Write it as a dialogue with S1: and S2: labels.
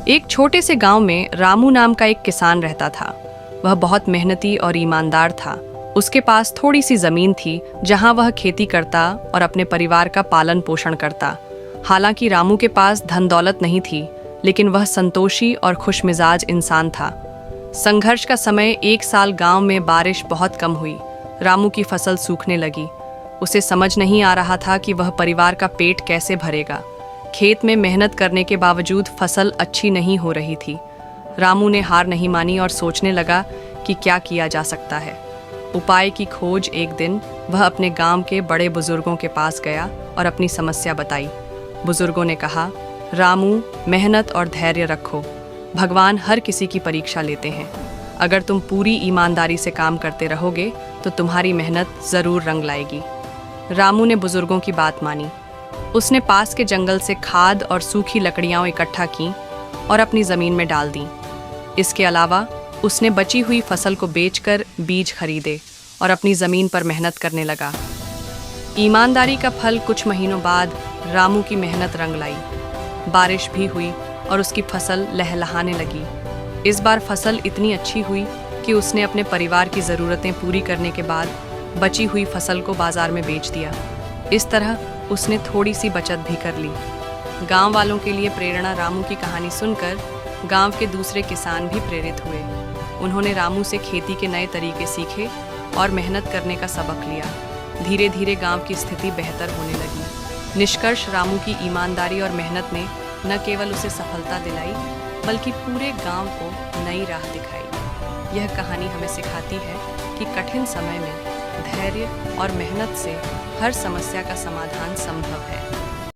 S1: एक छोटे से गांव में रामू नाम का एक किसान रहता था। वह बहुत मेहनती और ईमानदार था। उसके पास थोड़ी सी जमीन थी जहां वह खेती करता और अपने परिवार का पालन पोषण करता। हालांकि रामू के पास धन दौलत नहीं थी, लेकिन वह संतोषी और खुशमिजाज इंसान था। संघर्ष का समय एक साल गांव में बारिश बहुत कम हुई। रामू की फसल सूखने लगी। उसे समझ नहीं आ रहा था कि वह परिवार का पेट कैसे भरेगा। खेत में मेहनत करने के बावजूद फसल अच्छी नहीं हो रही थी। रामू ने हार नहीं मानी और सोचने लगा कि क्या किया जा सकता है। उपाय की खोज एक दिन वह अपने गांव के बड़े बुजुर्गों के पास गया और अपनी समस्या बताई। बुजुर्गों ने कहा, रामू, मेहनत और धैर्य रखो। भगवान हर किसी की परीक्षा लेते हैं। अगर तुम पूरी ईमानदारी से काम करते रहोगे तो तुम्हारी मेहनत ज़रूर रंग लाएगी। रामू ने बुजुर्गों की बात मानी। उसने पास के जंगल से खाद और सूखी लकड़ियाँ इकट्ठा की और अपनी ज़मीन में डाल दी। इसके अलावा उसने बची हुई फसल को बेचकर बीज खरीदे और अपनी ज़मीन पर मेहनत करने लगा। ईमानदारी का फल कुछ महीनों बाद रामू की मेहनत रंग लाई। बारिश भी हुई और उसकी फसल लहलहाने लगी। इस बार फसल इतनी अच्छी हुई कि उसने अपने परिवार की ज़रूरतें पूरी करने के बाद बची हुई फसल को बाजार में बेच दिया। इस तरह उसने थोड़ी सी बचत भी कर ली। गांव वालों के लिए प्रेरणा रामू की कहानी सुनकर गांव के दूसरे किसान भी प्रेरित हुए। उन्होंने रामू से खेती के नए तरीके सीखे और मेहनत करने का सबक लिया। धीरे धीरे गांव की स्थिति बेहतर होने लगी। निष्कर्ष, रामू की ईमानदारी और मेहनत ने न केवल उसे सफलता दिलाई, बल्कि पूरे गांव को नई राह दिखाई। यह कहानी हमें सिखाती है कि कठिन समय में धैर्य और मेहनत से हर समस्या का समाधान संभव है।